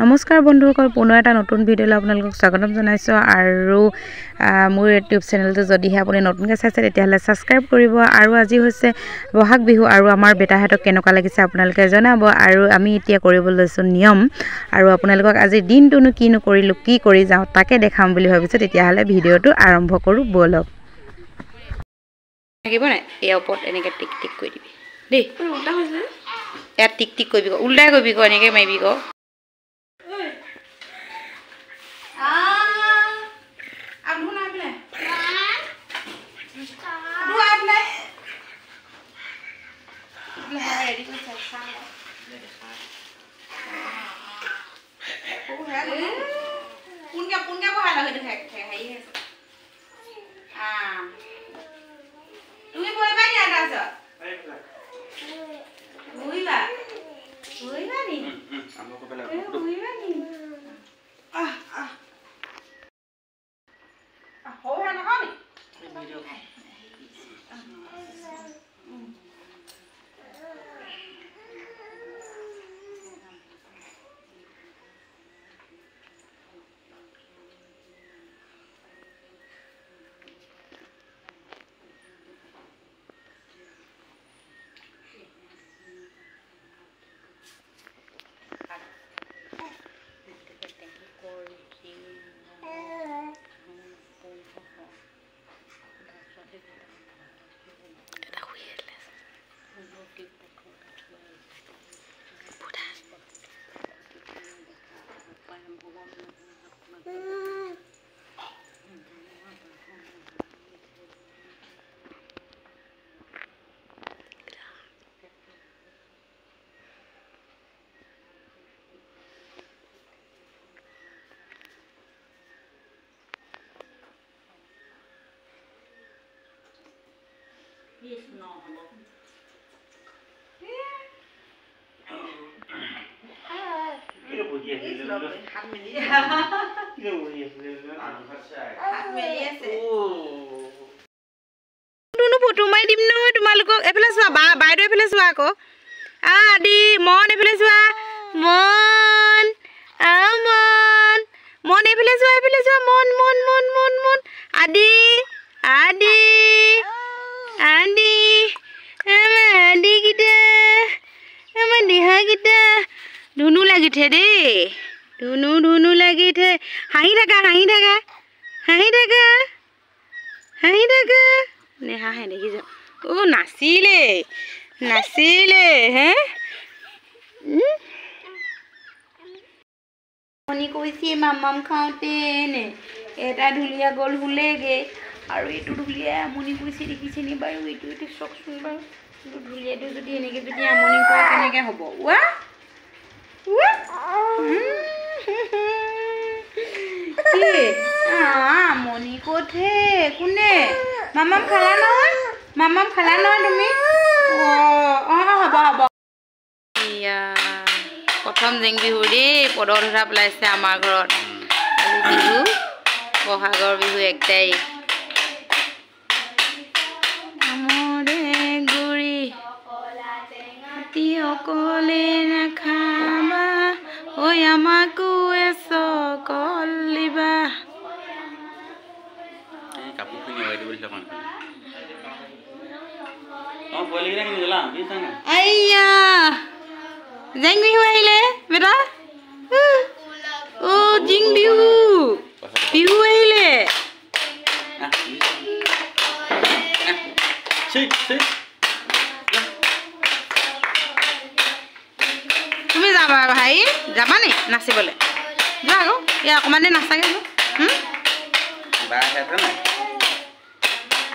নমস্কাৰ বন্ধুসকল, পুনৰ এটা নতুন ভিডিঅ'লৈ আপোনালোকক স্বাগতম জনাইছোঁ। আৰু মোৰ ইউটিউব চেনেলটো যদিহে আপুনি নতুনকৈ চাইছে তেতিয়াহ'লে ছাবস্ক্ৰাইব কৰিব। আৰু আজি হৈছে বহাগ বিহু আৰু আমাৰ বেটাহঁতক কেনেকুৱা লাগিছে আপোনালোকে জনাব। আৰু আমি এতিয়া কৰিবলৈ লৈছোঁ নিয়ম, আৰু আপোনালোকক আজি দিনটোনো কিনো কৰিলোঁ, কি কৰি যাওঁ তাকে দেখাম বুলি ভাবিছোঁ। তেতিয়াহ'লে ভিডিঅ'টো আৰম্ভ কৰোঁ ব'লক। থাকিব নাই ইয়াৰ ওপৰত এনেকৈ টিক টিক কৰি দিবি দেই। উল্টা হৈছে ইয়াত টিক টিক কৰিবি, উল্টাই কৰিবি, এনেকৈ মাৰিবি ক। Yes, no. ফটো মাৰি দিম নহয় তোমালোকক। এইফালে চোৱা, বাইদেউ এইফালে চোৱা আকৌ। আদি মন এইফালে চোৱা, মন মন এইফালে চোৱা, মন মন মন মন মন আদি আদি আদি আদি গীতা আমাৰ দেহা গীতা ধুনু লাগিছে দেই, ধুনু লাগিছে। হাঁহি থাকা নেহাঁহে দেখিছ। নাচিলে হে মনি কৈছে মামাম খাওঁতে নে এটা ঢুলীয়া গ'ল শুলেগে, আৰু এইটো ঢুলীয়াই আমনি কৰিছে দেখিছে নি বাৰু। এইটো চাওকচোন বাৰু, ঢুলীয়াটো যদি এনেকৈ যদি আমনি কৰে কেনেকৈ হ'ব। আমনি ক'তহে কোনে মামাম খালা নহয় তুমি? হ'ব এয়া প্ৰথম জেং বিহু দেই, পদৰ ধৰা পেলাইছে আমাৰ ঘৰত। আজি বিহু, বহাগৰ বিহু 1 তাৰিখ। অকলে নাখাবা ঐ আমাকো এচকল দিবা। আইয়া জেং বিহু আহিলে বেটা। জিং বিহু আহিলে। তুমি যাবা ভাই, যাবা নি নাচিবলৈ? যোৱা আকৌ, ইয়াৰ অকণমান দেৰি নাচাগে।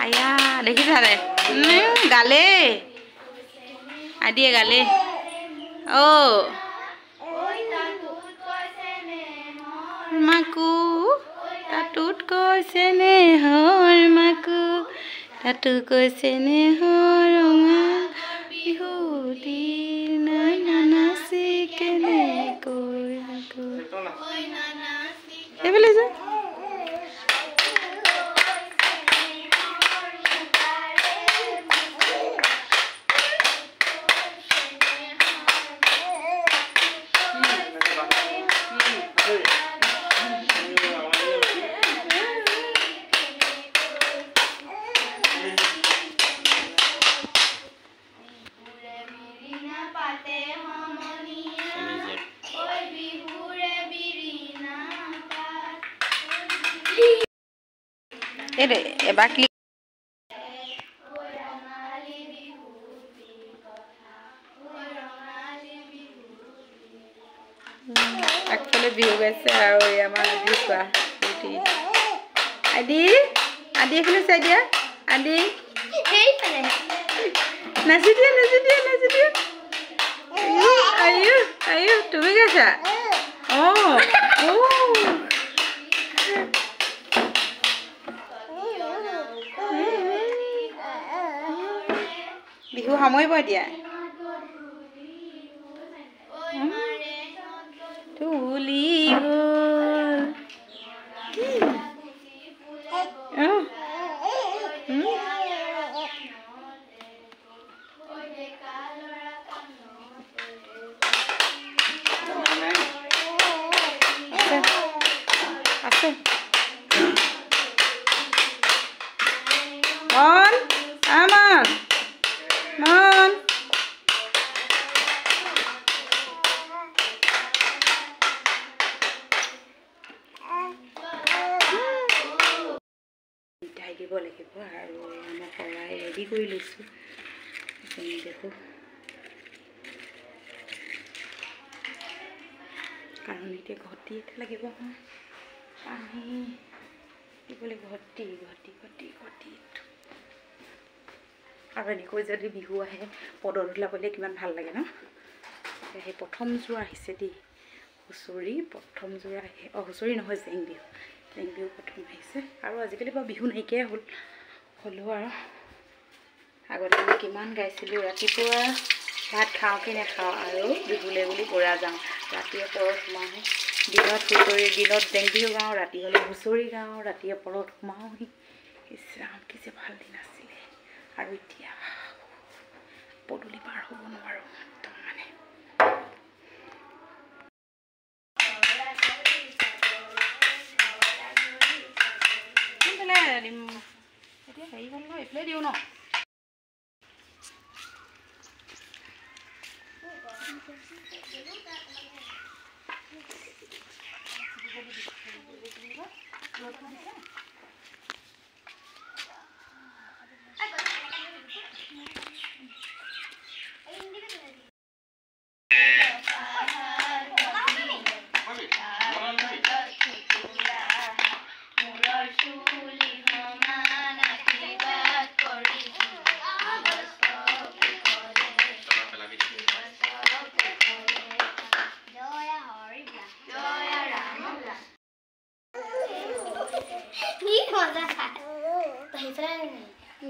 আয়া দেখিছা দে গালে আদিয়ে গালে। মাকো তাতোত কৈছে নে হৰ, মাকো তাতো কৈছে নে হৰ, ৰঙা বিহু দিন নাচি কেনেকৈ এইফালে যে এই দে এবাৰ ক্লিক আগফালে বিহু গাইছে আৰু এই আমাৰ আদি চোৱা আদি আদি এফালে চাই দিয়া আদি নাচি দিয়া নাচি দিয়া নাচি দিয়া আয়ো আয়ো তুমি গাইছা বিহু সামৰিব দিয়া তুলি গ'ল আছে মন আমান মন মিঠাই দিব লাগিব আৰু আমাৰ শৰাই ৰেডি কৰি লৈছোঁ দেখো কাৰণ এতিয়া ঘটি এটা লাগিব পানী দিবলৈ ঘটি ঘটি ঘটি ঘটি আৰু এনেকৈ যদি বিহু আহে পদত ওলাবলৈ কিমান ভাল লাগে ন সেই প্ৰথম যোৰা আহিছে দেই হুঁচৰি প্ৰথম যোৰা আহে হুঁচৰি নহয় জেং বিহু প্ৰথম আহিছে আৰু আজিকালি বাৰু বিহু নাইকিয়াই হ'লেও আৰু আগতে আমি কিমান গাইছিলোঁ ৰাতিপুৱা ভাত খাওঁ কি নাখাওঁ আৰু বিহুলৈ বুলি পৰা যাওঁ ৰাতিয়ে পৰত সোমাওঁহি দিনত হুঁচৰি দিনত জেং বিহু গাওঁ ৰাতি হ'লে হুঁচৰি গাওঁ ৰাতিয়ে পৰত সোমাওঁহি ইছৰাম কি যে ভাল দিন আছিলে আৰু এতিয়া পদূলি পাৰ হ'ব নোৱাৰোঁ একদম মানে এতিয়া হেৰি হ'ল ন এইফালে দিওঁ ন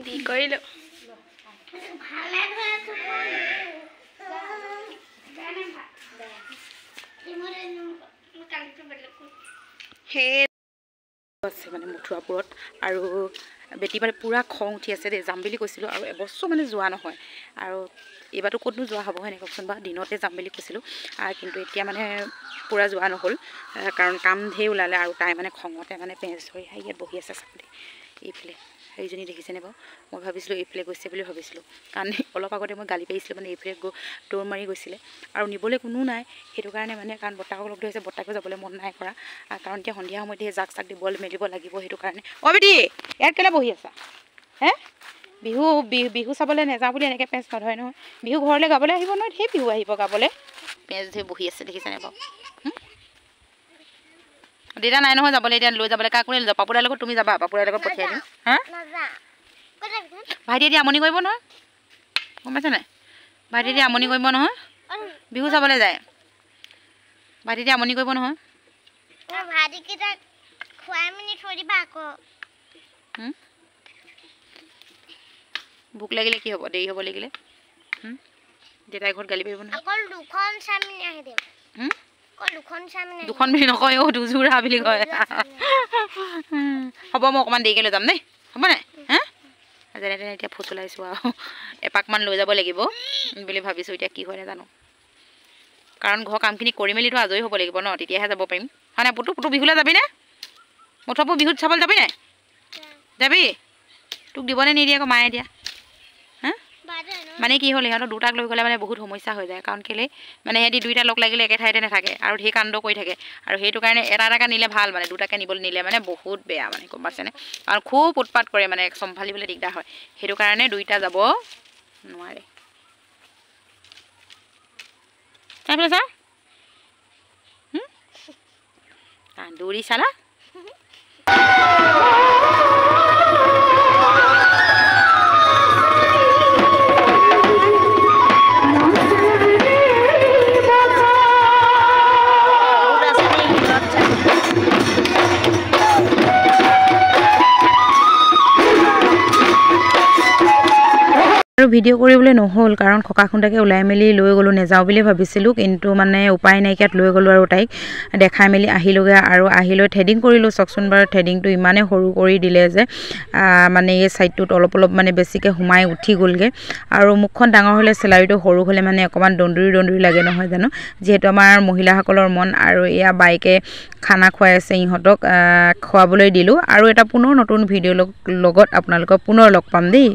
দি কৰিলোঁ সেই আছে মানে মথুৰাপুৰত আৰু বেটি মানে পূৰা খং উঠি আছে দেই যাম বুলি কৈছিলোঁ আৰু এবছৰ মানে যোৱা নহয় আৰু এইবাৰতো ক'তনো যোৱা হ'ব হয় নাই কওকচোন বা দিনতে যাম বুলি কৈছিলোঁ কিন্তু এতিয়া মানে পূৰা যোৱা নহ'ল কাৰণ কাম ঢেৰ ওলালে আৰু তাই মানে খঙতে মানে পেঞ্চ ধৰি ইয়াত বহি আছে চাবলৈ এইফালে সেইজনী দেখিছেনে বাৰু মই ভাবিছিলোঁ এইফালে গৈছে বুলি ভাবিছিলোঁ কাৰণ অলপ আগতে মই গালি পাৰিছিলোঁ মানে এইফালে দৌৰ মাৰি গৈছিলে আৰু নিবলৈ কোনো নাই সেইটো কাৰণে মানে কাৰণ বৰ্তাকক লগ ধৰিছে বৰ্তাকো যাবলৈ মন নাই কৰা কাৰণ এতিয়া সন্ধিয়া সময়ত সেই জাক চাক দিব মেলিব লাগিব সেইটো কাৰণে বেটি ইয়াত কেলৈ বহি আছা হে বিহু চাবলৈ নাযাওঁ বুলি এনেকৈ পেঞ্চ নধৰে নহয় বিহু ঘৰলৈ গাবলৈ আহিব নহয় সেই বিহু আহিব গাবলৈ পেঞ্চ ধৰি বহি আছে দেখিছেনে বাৰু দেউতা নাই নহয় যাবলৈ এতিয়া লৈ যাবলৈ কাকো লৈ যাবা পাপুদাৰ লগত তুমি যাবা পাপুদাৰ লগত পঠিয়াই দিম হা ভাইটি এতিয়া আমনি কৰিব নহয় গম পাইছে নাই ভাইটি এতিয়া আমনি কৰিব নহয় বিহু চাবলৈ যায় ভাইটি এতিয়া আমনি কৰিব নহয় ভোক লাগিলে কি হ'ব দেৰি হ'ব লাগিলে দেউতাই ঘৰত গালি পাৰিব নহয় দুখন বুলি নকয় দুযোৰা বুলি কয় হ'ব মই অকণমান দেৰিকৈ লৈ যাম দেই হ'ব নাই হা যেনে তেনে এতিয়া ফুচলাইছোঁ আৰু এপাকমান লৈ যাব লাগিব বুলি ভাবিছোঁ এতিয়া কি হয় নাজানো কাৰণ ঘৰৰ কামখিনি কৰি মেলিতো আজৰি হ'ব লাগিব ন তেতিয়াহে যাব পাৰিম হয় নাই পুতু বিহুলৈ যাবিনে মুঠবোৰ বিহুত চাবলৈ যাবি নাই যাবি তোক দিবনে নিদিয়ে আকৌ মায়ে দিয়া হা মানে কি হ'ল ইহঁতৰ দুটাক লৈ গ'লে মানে বহুত সমস্যা হৈ যায় কাৰণ কেলে মানে সিহঁতি দুইটা লগ লাগিলে একে ঠাইতে নাথাকে আৰু ঢেৰ কাণ্ড কৰি থাকে আৰু সেইটো কাৰণে এটা এটাকে নিলে ভাল মানে দুটাকে নিবলৈ নিলে মানে বহুত বেয়া মানে গম পাইছেনে কাৰণ খুব উৎপাত কৰে মানে চম্ভালিবলৈ দিগদাৰ হয় সেইটো কাৰণে দুইটা যাব নোৱাৰে তাৰপিছত ছাৰ দৌৰি চালা আৰু ভিডিঅ' কৰিবলৈ নহ'ল কাৰণ খকা খুন্দাকে ওলাই মেলি লৈ গ'লোঁ নেযাওঁ বুলি ভাবিছিলোঁ কিন্তু মানে উপায় নাইকিয়াত লৈ গ'লোঁ আৰু তাইক দেখাই মেলি আহিলোগৈ আৰু আহিলৈ থ্ৰেডিং কৰিলোঁ চাওকচোন বাৰু থ্ৰেডিংটো ইমানেই সৰু কৰি দিলে যে মানে এই ছাইডটোত অলপ অলপ মানে বেছিকৈ সোমাই উঠি গ'লগৈ আৰু মুখখন ডাঙৰ হ'লে চেলাউৰিটো সৰু হ'লে মানে অকণমান দন্দুৰি লাগে নহয় জানো যিহেতু আমাৰ মহিলাসকলৰ মন আৰু এয়া বাইকে খানা খুৱাই আছে ইহঁতক খোৱাবলৈ দিলোঁ আৰু এটা পুনৰ নতুন ভিডিঅ'ৰ লগত আপোনালোকক পুনৰ লগ পাম দেই।